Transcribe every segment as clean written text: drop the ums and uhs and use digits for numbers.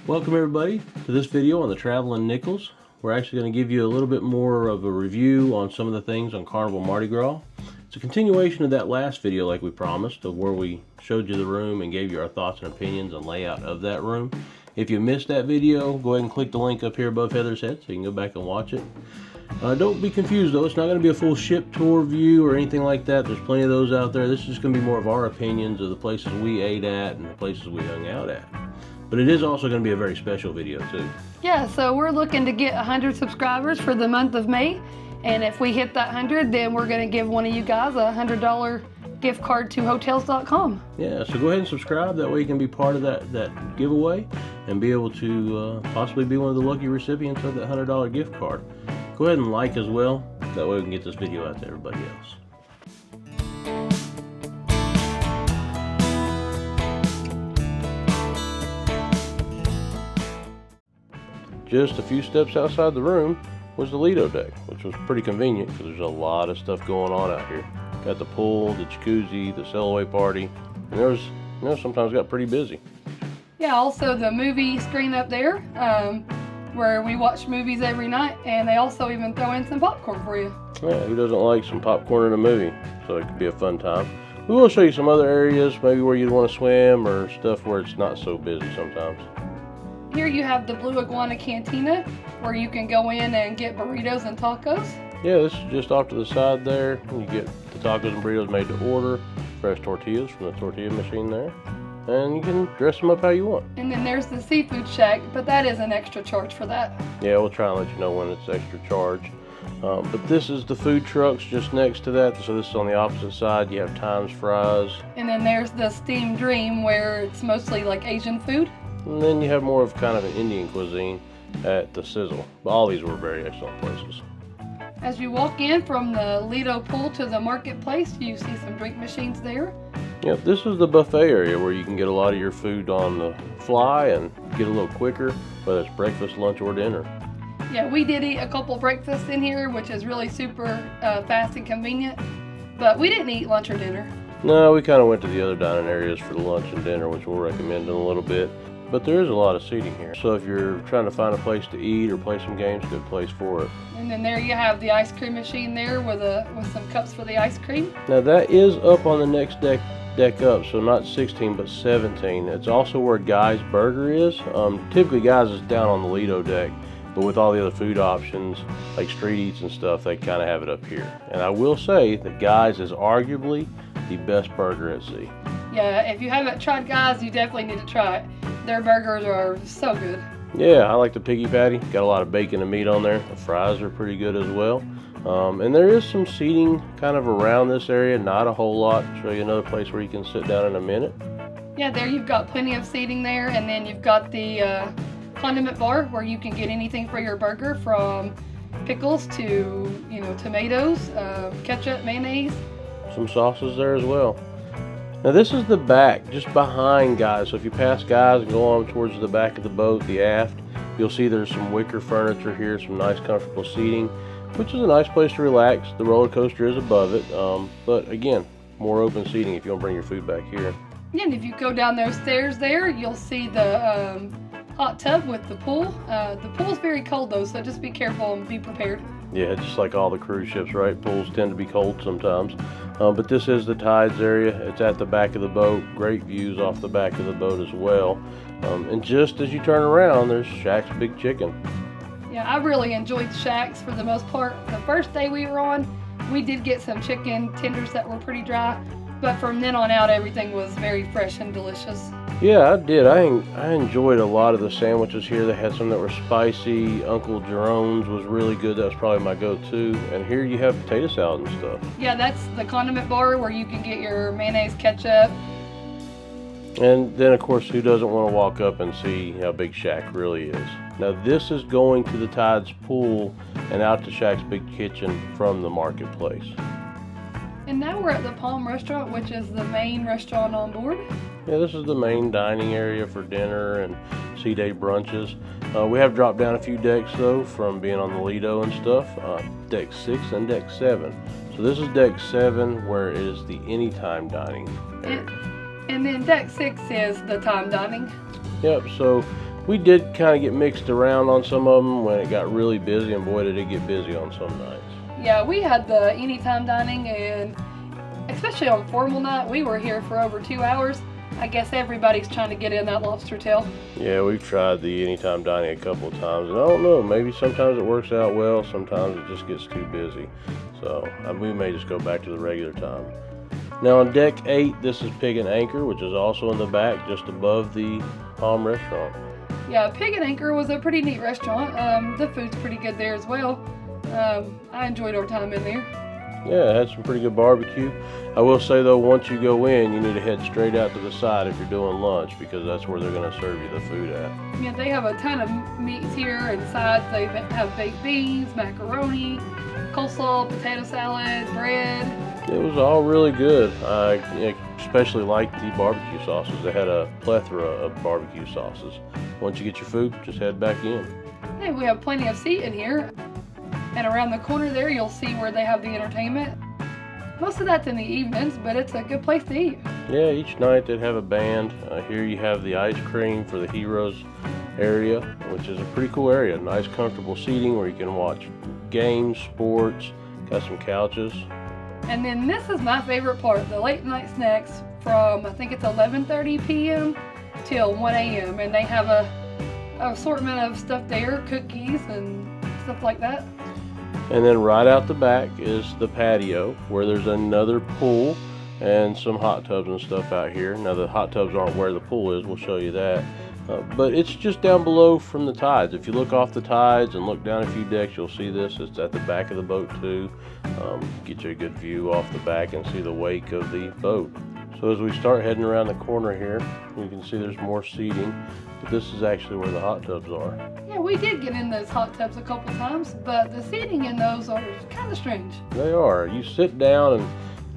Welcome everybody to this video on the Traveling Nickels. We're actually going to give you a little bit more of a review on some of the things on Carnival Mardi Gras. It's a continuation of that last video like we promised, of where we showed you the room and gave you our thoughts and opinions on layout of that room. If you missed that video, go ahead and click the link up here above Heather's head so you can go back and watch it. Don't be confused though, it's not going to be a full ship tour view or anything like that. There's plenty of those out there. This is just going to be more of our opinions of the places we ate at and the places we hung out at. But it is also going to be a very special video too. Yeah, so we're looking to get 100 subscribers for the month of May. And if we hit that 100, then we're going to give one of you guys a $100 gift card to hotels.com. Yeah, so go ahead and subscribe. That way you can be part of that giveaway and be able to possibly be one of the lucky recipients of that $100 gift card. Go ahead and like as well. That way we can get this video out to everybody else. Just a few steps outside the room was the Lido deck, which was pretty convenient because there's a lot of stuff going on out here. Got the pool, the jacuzzi, the sail-away party, and there was, sometimes got pretty busy. Yeah, also the movie screen up there, where we watch movies every night, and they also even throw in some popcorn for you. Yeah, who doesn't like some popcorn in a movie? So it could be a fun time. We will show you some other areas, maybe where you'd want to swim or stuff where it's not so busy sometimes. Here you have the Blue Iguana Cantina, where you can go in and get burritos and tacos. Yeah, this is just off to the side there. You get the tacos and burritos made to order, fresh tortillas from the tortilla machine there, and you can dress them up how you want. And then there's the Seafood Shack, but that is an extra charge for that. Yeah, we'll try and let you know when it's extra charge. But this is the food trucks just next to that, so this is on the opposite side. You have Times Fries. And then there's the Steam Dream, where it's mostly like Asian food. And then you have more of kind of an Indian cuisine at the Sizzle. But all these were very excellent places. As you walk in from the Lido pool to the marketplace, you see some drink machines there. Yep, this is the buffet area where you can get a lot of your food on the fly and get a little quicker, whether it's breakfast, lunch, or dinner. Yeah, we did eat a couple breakfasts in here, which is really super fast and convenient. But we didn't eat lunch or dinner. No, we kind of went to the other dining areas for the lunch and dinner, which we'll recommend in a little bit. But there is a lot of seating here. So if you're trying to find a place to eat or play some games, good place for it. And then there you have the ice cream machine there with some cups for the ice cream. Now that is up on the next deck up, so not 16 but 17. It's also where Guy's Burger is. Typically Guy's is down on the Lido deck, but with all the other food options like street eats and stuff, they kind of have it up here. And I will say that Guy's is arguably the best burger at sea. Yeah, if you haven't tried Guy's, you definitely need to try it. Their burgers are so good. Yeah, I like the piggy patty. Got a lot of bacon and meat on there. The fries are pretty good as well. And there is some seating kind of around this area, not a whole lot. I'll show you another place where you can sit down in a minute. Yeah, there you've got plenty of seating there, and then you've got the condiment bar where you can get anything for your burger, from pickles to tomatoes, ketchup, mayonnaise. Some sauces there as well. Now this is the back, just behind Guys. So if you pass Guys and go on towards the back of the boat, the aft, you'll see there's some wicker furniture here, some nice comfortable seating, which is a nice place to relax. The roller coaster is above it, but again, more open seating if you want to bring your food back here. Yeah, and if you go down those stairs there, you'll see the hot tub with the pool. The pool's very cold though, so just be careful and be prepared. Yeah, just like all the cruise ships, right? Pools tend to be cold sometimes. But this is the tides area. It's at the back of the boat. Great views off the back of the boat as well. And just as you turn around, there's Shaq's Big Chicken. Yeah, I really enjoyed Shaq's for the most part. The first day we were on, we did get some chicken tenders that were pretty dry. But from then on out, everything was very fresh and delicious. Yeah, I did. I enjoyed a lot of the sandwiches here. They had some that were spicy. Uncle Jerome's was really good. That was probably my go-to. And here you have potato salad and stuff. Yeah, that's the condiment bar where you can get your mayonnaise, ketchup. And then, of course, who doesn't want to walk up and see how big Shaq really is? Now, this is going to the Tides pool and out to Shaq's Big Kitchen from the marketplace. And now we're at the Palm Restaurant, which is the main restaurant on board. Yeah, this is the main dining area for dinner and sea day brunches. We have dropped down a few decks though from being on the Lido and stuff. Deck 6 and Deck 7. So this is Deck 7 where it is the anytime dining area. And then Deck 6 is the time dining. Yep, so We did kind of get mixed around on some of them when it got really busy, and boy did it get busy on some nights. Yeah, we had the anytime dining, and especially on formal night, we were here for over 2 hours. I guess everybody's trying to get in that lobster tail. Yeah, we've tried the anytime dining a couple of times, and I don't know, maybe sometimes it works out well, sometimes it just gets too busy. So we may just go back to the regular time. Now on deck 8, this is Pig and Anchor, which is also in the back just above the Palm Restaurant. Yeah, Pig and Anchor was a pretty neat restaurant. The food's pretty good there as well. I enjoyed our time in there. Yeah, it had some pretty good barbecue. I will say though, once you go in, you need to head straight out to the side if you're doing lunch, because that's where they're going to serve you the food at. Yeah, they have a ton of meats here and sides. They have baked beans, macaroni, coleslaw, potato salad, bread. It was all really good. I especially liked the barbecue sauces. They had a plethora of barbecue sauces. Once you get your food, just head back in. Hey, we have plenty of seat in here. And around the corner there, you'll see where they have the entertainment. Most of that's in the evenings, but it's a good place to eat. Yeah, each night they'd have a band. Here you have the ice cream for the Heroes area, which is a pretty cool area. Nice, comfortable seating where you can watch games, sports, got some couches. And then this is my favorite part, the late night snacks from, I think it's 11:30 p.m. till 1 a.m. And they have a assortment of stuff there, cookies and stuff like that. And then right out the back is the patio, where there's another pool and some hot tubs and stuff out here. Now the hot tubs aren't where the pool is, we'll show you that. But it's just down below from the tides. If you look off the tides and look down a few decks, you'll see this. It's at the back of the boat too. Get you a good view off the back and see the wake of the boat. So as we start heading around the corner here, you can see there's more seating. But this is actually where the hot tubs are. Yeah, we did get in those hot tubs a couple times, but the seating in those are kind of strange. They are. You sit down and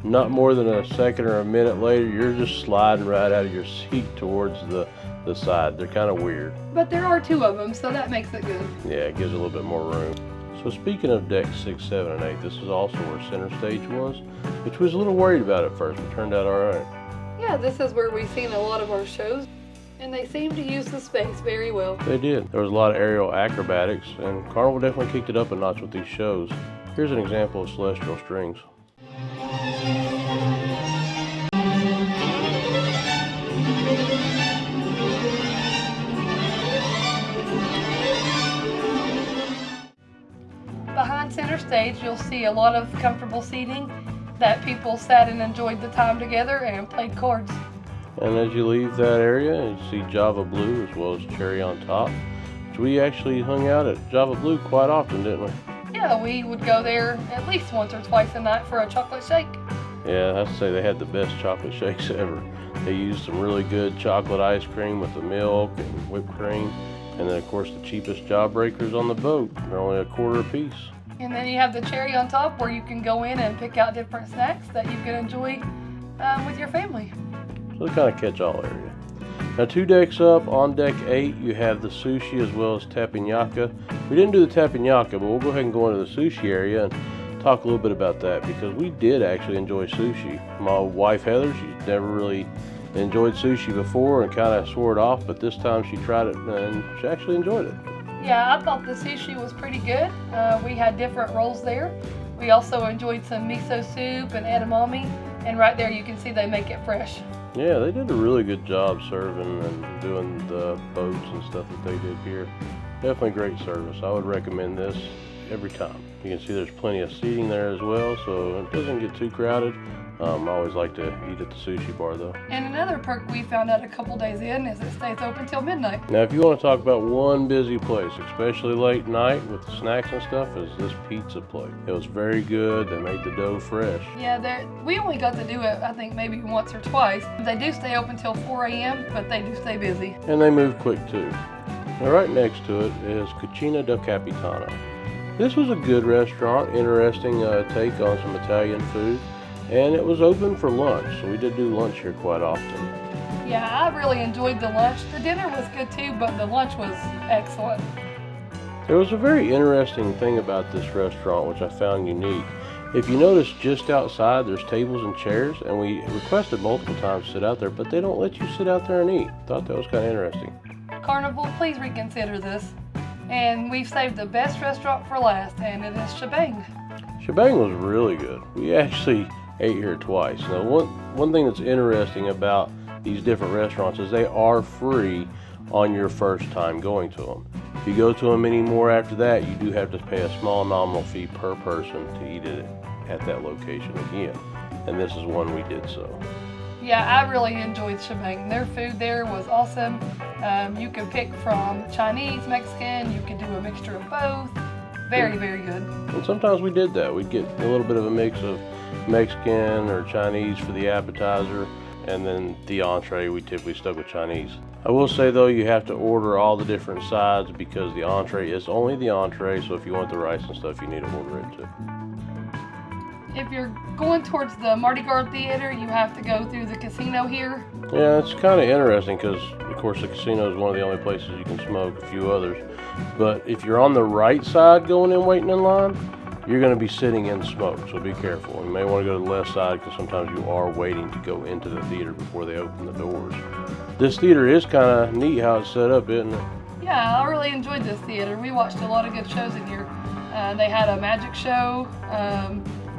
not more than a second or a minute later, you're just sliding right out of your seat towards the side. They're kind of weird. But there are 2 of them, so that makes it good. Yeah, it gives a little bit more room. So speaking of decks 6, 7, and 8, this is also where center stage was, which we was a little worried about at first, but turned out all right. Yeah, this is where we've seen a lot of our shows, and they seem to use the space very well. They did. There was a lot of aerial acrobatics, and Carnival definitely kicked it up a notch with these shows. Here's an example of Celestial Strings. Behind center stage, you'll see a lot of comfortable seating that people sat and enjoyed the time together and played cards. And as you leave that area, you see Java Blue as well as Cherry on Top, which we actually hung out at Java Blue quite often, didn't we? Yeah, we would go there at least once or twice a night for a chocolate shake. Yeah, I have to say they had the best chocolate shakes ever. They used some really good chocolate ice cream with the milk and whipped cream. And then of course the cheapest jawbreakers on the boat. They're only $0.25 a piece. And then you have the Cherry on Top where you can go in and pick out different snacks that you can enjoy with your family. So the kind of catch-all area. Now 2 decks up, on deck 8 you have the sushi as well as teppanyaki. We didn't do the teppanyaki, but we'll go ahead and go into the sushi area and talk a little bit about that, because we did actually enjoy sushi. My wife Heather, she's never really enjoyed sushi before and kind of swore it off, but this time she tried it and she actually enjoyed it. Yeah, I thought the sushi was pretty good. We had different rolls there. We also enjoyed some miso soup and edamame, and right there you can see they make it fresh. Yeah, they did a really good job serving and doing the boats and stuff that they did here. Definitely great service. I would recommend this every time. You can see there's plenty of seating there as well, so it doesn't get too crowded. I always like to eat at the sushi bar though. And another perk we found out a couple days in is it stays open till midnight. Now if you want to talk about one busy place, especially late night with the snacks and stuff, is this pizza place. It was very good. They made the dough fresh. Yeah, we only got to do it, I think, maybe once or twice. They do stay open till 4 a.m., but they do stay busy. And they move quick too. Now right next to it is Cucina del Capitano. This was a good restaurant, interesting take on some Italian food. And it was open for lunch, so we did do lunch here quite often. Yeah, I really enjoyed the lunch. The dinner was good too, but the lunch was excellent. There was a very interesting thing about this restaurant which I found unique. If you notice, just outside there's tables and chairs, and we requested multiple times to sit out there, but they don't let you sit out there and eat. Thought that was kind of interesting. Carnival, please reconsider this. And we've saved the best restaurant for last, and it is Shebang. Shebang was really good. We actually ate here twice. Now, one thing that's interesting about these different restaurants is they are free on your first time going to them. If you go to them anymore after that, you do have to pay a small nominal fee per person to eat it at that location again. And this is one we did so. Yeah, I really enjoyed Shebang. Their food there was awesome. You could pick from Chinese, Mexican, you could do a mixture of both. Very, very good. And sometimes we did that. We'd get a little bit of a mix of Mexican or Chinese for the appetizer, and then the entree we typically stuck with Chinese. I will say though, you have to order all the different sides because the entree is only the entree, so if you want the rice and stuff, you need to order it too. If you're going towards the Mardi Gras Theater, you have to go through the casino here. Yeah, it's kind of interesting because, of course, the casino is one of the only places you can smoke, a few others. But if you're on the right side going in waiting in line, you're going to be sitting in smoke, so be careful. You may want to go to the left side because sometimes you are waiting to go into the theater before they open the doors. This theater is kind of neat how it's set up, isn't it? Yeah, I really enjoyed this theater. We watched a lot of good shows in here. They had a magic show.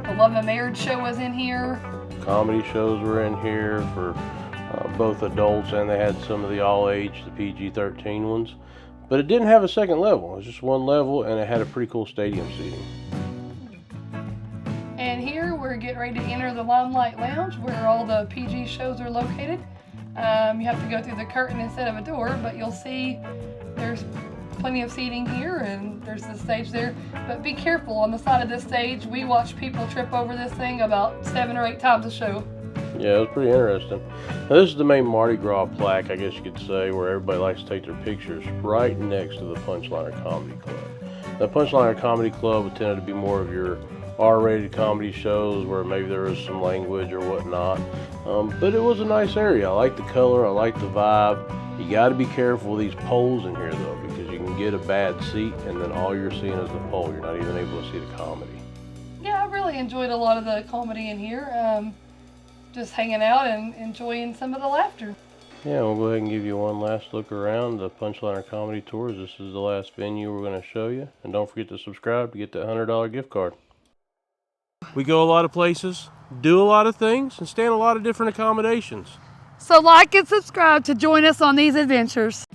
The Love and Marriage show was in here. Comedy shows were in here for both adults, and they had some of the all-age, the PG-13 ones. But it didn't have a second level. It was just one level, and it had a pretty cool stadium seating. And here we're getting ready to enter the Limelight Lounge where all the PG shows are located. You have to go through the curtain instead of a door, but you'll see there's plenty of seating here and there's the stage there. But be careful, on the side of this stage, we watched people trip over this thing about 7 or 8 times a show. Yeah, it was pretty interesting. Now, this is the main Mardi Gras plaque, I guess you could say, where everybody likes to take their pictures right next to the Punchliner Comedy Club. The Punchliner Comedy Club tended to be more of your R-rated comedy shows where maybe there was some language or whatnot. But it was a nice area. I like the color, I like the vibe. You got to be careful with these poles in here though, because you can get a bad seat and then all you're seeing is the pole. You're not even able to see the comedy. Yeah, I really enjoyed a lot of the comedy in here. Just hanging out and enjoying some of the laughter. Yeah, we'll go ahead and give you one last look around the Punchliner Comedy Tours. This is the last venue we're going to show you. And don't forget to subscribe to get that $100 gift card. We go a lot of places, do a lot of things, and stay in a lot of different accommodations. So like and subscribe to join us on these adventures.